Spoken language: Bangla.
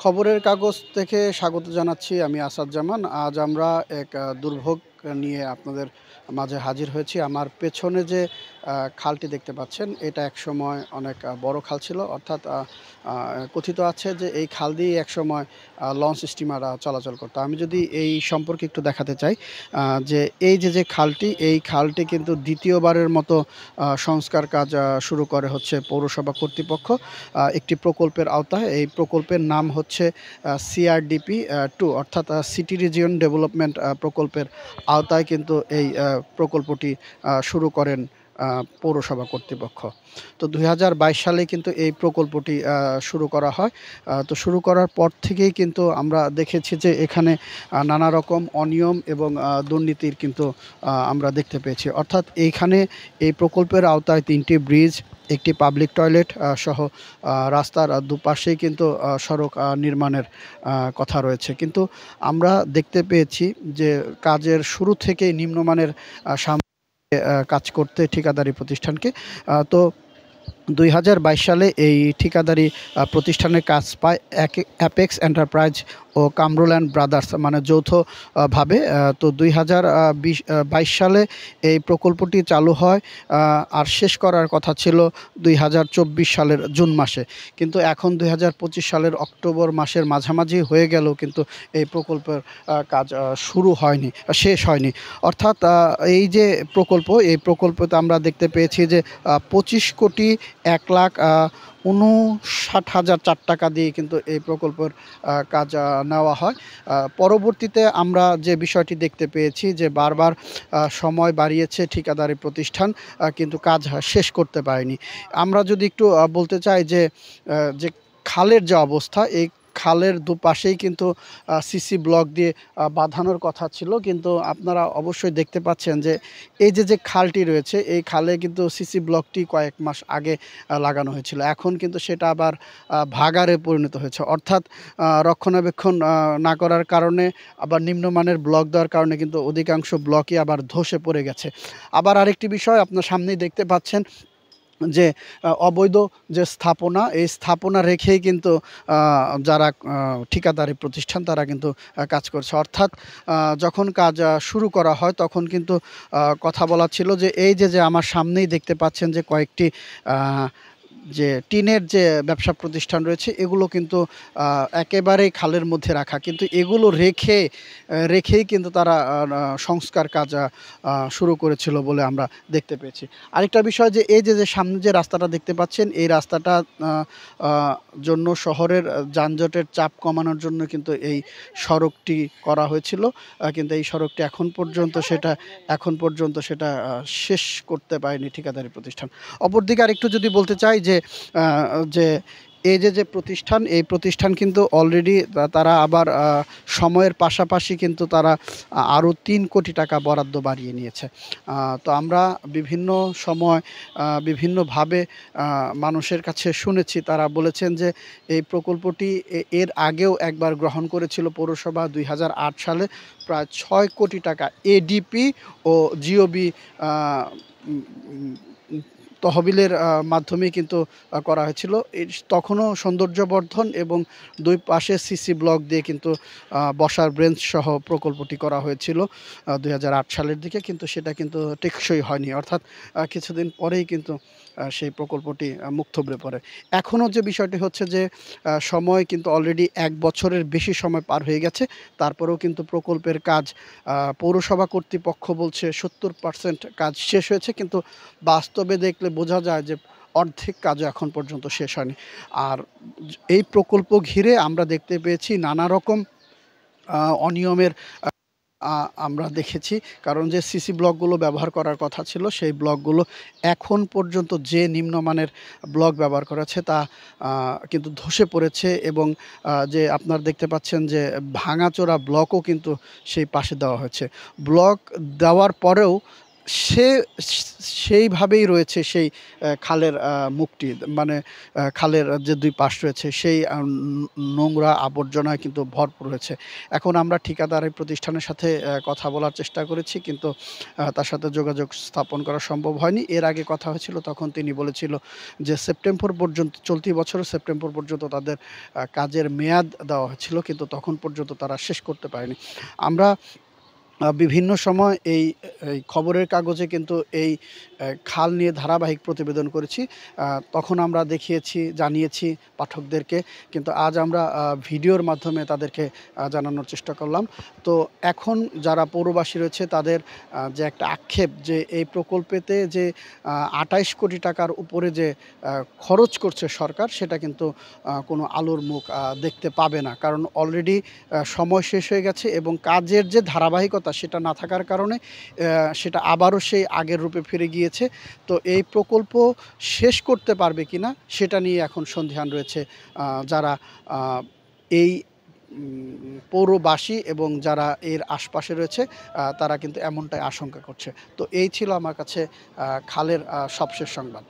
খবরের কাগজ থেকে স্বাগত জানাচ্ছি। আমি আসাদ জামান। আজ আমরা এক দুর্ভোগ নিয়ে আপনাদের মাঝে হাজির হয়েছি। আমার পেছনে যে খালটি দেখতে পাচ্ছেন, এটা একসময় অনেক বড় খাল ছিল। অর্থাৎ কথিত আছে যে এই খাল দিয়েই একসময় লঞ্চ স্টিমার চলাচল করতো। আমি যদি এই সম্পর্কে একটু দেখাতে চাই, যে এই যে খালটি, এই খালটি কিন্তু দ্বিতীয়বারের মতো সংস্কার কাজ শুরু করে হচ্ছে পৌরসভা কর্তৃপক্ষ একটি প্রকল্পের আওতায়। এই প্রকল্পের নাম হচ্ছে CRDP 2, অর্থাৎ সিটি রিজিয়ন ডেভেলপমেন্ট প্রকল্পের আওতায় কিন্তু এই প্রকল্পটি শুরু করেন পৌরসভা কর্তৃপক্ষ। তো 2022 সালে কিন্তু এই প্রকল্পটি শুরু করা হয়। তো শুরু করার পর থেকেই কিন্তু আমরা দেখেছি যে এখানে নানা রকম অনিয়ম এবং দুর্নীতির কিন্তু আমরা দেখতে পেয়েছি। অর্থাৎ এইখানে এই প্রকল্পের আওতায় 3টি ব্রিজ, একটি পাবলিক টয়লেট সহ রাস্তার দুপাশেই কিন্তু সড়ক নির্মাণের কথা রয়েছে। কিন্তু আমরা দেখতে পেয়েছি যে কাজের শুরু থেকেই নিম্নমানের কাজ করতে ঠিকাদারি প্রতিষ্ঠানকে। তো 2022 সালে এই ঠিকাদারি প্রতিষ্ঠানের কাজ পায় অ্যাপেক্স এন্টারপ্রাইজ ও কামরুল অ্যান্ড ব্রাদার্স, মানে যৌথভাবে। তো 2022 সালে এই প্রকল্পটি চালু হয়, আর শেষ করার কথা ছিল 2024 সালের জুন মাসে। কিন্তু এখন 2025 সালের অক্টোবর মাসের মাঝামাঝি হয়ে গেলেও কিন্তু এই প্রকল্পের কাজ শুরু হয়নি, শেষ হয়নি। অর্থাৎ এই যে প্রকল্প, এই প্রকল্পতে আমরা দেখতে পেয়েছি যে 25,51,59,004 টাকা দিয়ে কিন্তু এই প্রকল্পের কাজ নেওয়া হয়। পরবর্তীতে আমরা যে বিষয়টি দেখতে পেয়েছি যে বারবার সময় বাড়িয়েছে ঠিকাদারি প্রতিষ্ঠান, কিন্তু কাজ শেষ করতে পারেনি। আমরা যদি একটু বলতে চাই যে খালের যে অবস্থা, এই খালের দুপাশেই কিন্তু সিসি ব্লক দিয়ে বাঁধানোর কথা ছিল। কিন্তু আপনারা অবশ্যই দেখতে পাচ্ছেন যে এই যে খালটি রয়েছে, এই খালে কিন্তু সিসি ব্লকটি কয়েক মাস আগে লাগানো হয়েছিল। এখন কিন্তু সেটা আবার ভাগাড়ে পরিণত হয়েছে। অর্থাৎ রক্ষণাবেক্ষণ না করার কারণে, আবার নিম্নমানের ব্লক দেওয়ার কারণে কিন্তু অধিকাংশ ব্লকই আবার ধসে পড়ে গেছে। আবার আরেকটি বিষয় আপনার সামনেই দেখতে পাচ্ছেন যে অবৈধ যে স্থাপনা, এই স্থাপনা রেখেই কিন্তু যারা ঠিকাদারি প্রতিষ্ঠান তারা কিন্তু কাজ করছে। অর্থাৎ যখন কাজ শুরু করা হয় তখন কিন্তু কথা বলা ছিল যে এই যে আমার সামনেই দেখতে পাচ্ছেন যে কয়েকটি যে টিনের যে ব্যবসা প্রতিষ্ঠান রয়েছে, এগুলো কিন্তু একেবারেই খালের মধ্যে রাখা। কিন্তু এগুলো রেখেই কিন্তু তারা সংস্কার কাজ শুরু করেছিল বলে আমরা দেখতে পেয়েছি। আরেকটা বিষয় যে এই যে সামনে যে রাস্তাটা দেখতে পাচ্ছেন, এই রাস্তাটা জন্য শহরের যানজটের চাপ কমানোর জন্য কিন্তু এই সড়কটি করা হয়েছিল। কিন্তু এই সড়কটি এখন পর্যন্ত সেটা শেষ করতে পারেনি ঠিকাদারি প্রতিষ্ঠান। অপরদিকে আরেকটু যদি বলতে চাই যে এই যে প্রতিষ্ঠান, এই প্রতিষ্ঠান কিন্তু অলরেডি তারা আবার সময়ের পাশাপাশি কিন্তু তারা আরও 3 কোটি টাকা বরাদ্দ বাড়িয়ে নিয়েছে। তো আমরা বিভিন্ন সময় বিভিন্নভাবে মানুষের কাছে শুনেছি, তারা বলেছেন যে এই প্রকল্পটি এর আগেও একবার গ্রহণ করেছিল পৌরসভা 2008 সালে, প্রায় 6 কোটি টাকা এডিপি ও জিওবি তহবিলের মাধ্যমে কিন্তু করা হয়েছিল। তখনও সৌন্দর্যবর্ধন এবং দুই পাশে সিসি ব্লক দিয়ে কিন্তু বসার বেঞ্চ সহ প্রকল্পটি করা হয়েছিল 2008 সালের দিকে। কিন্তু সেটা কিন্তু টেকসই হয়নি। অর্থাৎ কিছুদিন পরেই কিন্তু সেই প্রকল্পটি মুখ থুবড়ে পড়ে। এখনও যে বিষয়টি হচ্ছে যে সময় কিন্তু অলরেডি 1 বছরের বেশি সময় পার হয়ে গেছে, তারপরেও কিন্তু প্রকল্পের কাজ পৌরসভা কর্তৃপক্ষ বলছে 70% কাজ শেষ হয়েছে, কিন্তু বাস্তবে দেখলে বোঝা যায় যে অর্ধেক কাজও এখন পর্যন্ত শেষ হয়নি। আর এই প্রকল্প ঘিরে আমরা দেখতে পেয়েছি নানা রকম অনিয়মের আমরা দেখেছি। কারণ যে সিসি ব্লকগুলো ব্যবহার করার কথা ছিল, সেই ব্লকগুলো এখন পর্যন্ত যে নিম্নমানের ব্লক ব্যবহার করা হচ্ছে তা কিন্তু ধসে পড়েছে। এবং যে আপনারা দেখতে পাচ্ছেন যে ভাঙাচোরা ব্লকও কিন্তু সেই পাশে দেওয়া হয়েছে। ব্লক দেওয়ার পরেও সে সেইভাবেই রয়েছে সেই খালের মুখটি। মানে খালের যে ২ পাশ রয়েছে সেই নোংরা আবর্জনায় কিন্তু ভরপুর হয়েছে। এখন আমরা ঠিকাদারি প্রতিষ্ঠানের সাথে কথা বলার চেষ্টা করেছি, কিন্তু তার সাথে যোগাযোগ স্থাপন করা সম্ভব হয়নি। এর আগে কথা হয়েছিল, তখন তিনি বলেছিল যে সেপ্টেম্বর পর্যন্ত, চলতি বছরের সেপ্টেম্বর পর্যন্ত তাদের কাজের মেয়াদ দেওয়া হয়েছিল, কিন্তু তখন পর্যন্ত তারা শেষ করতে পারেনি। আমরা বিভিন্ন সময় এই খবরের কাগজে কিন্তু এই খাল নিয়ে ধারাবাহিক প্রতিবেদন করেছি। তখন আমরা দেখিয়েছি, জানিয়েছি পাঠকদেরকে। কিন্তু আজ আমরা ভিডিওর মাধ্যমে তাদেরকে জানানোর চেষ্টা করলাম। তো এখন যারা পৌরবাসী রয়েছে তাদের যে একটা আক্ষেপ, যে এই প্রকল্পেতে যে ২৮ কোটি টাকার উপরে যে খরচ করছে সরকার, সেটা কিন্তু কোনো আলোর মুখ দেখতে পাবে না। কারণ অলরেডি সময় শেষ হয়ে গেছে এবং কাজের যে ধারাবাহিকতা সেটা না থাকার কারণে সেটা আবারও সেই আগের রূপে ফিরে গিয়েছে। তো এই প্রকল্প শেষ করতে পারবে কিনা সেটা নিয়ে এখন সন্দিহান রয়েছে যারা এই পৌরবাসী এবং যারা এর আশপাশে রয়েছে, তারা কিন্তু এমনটাই আশঙ্কা করছে। তো এই ছিল আমার কাছে খালের সবশেষ সংবাদ।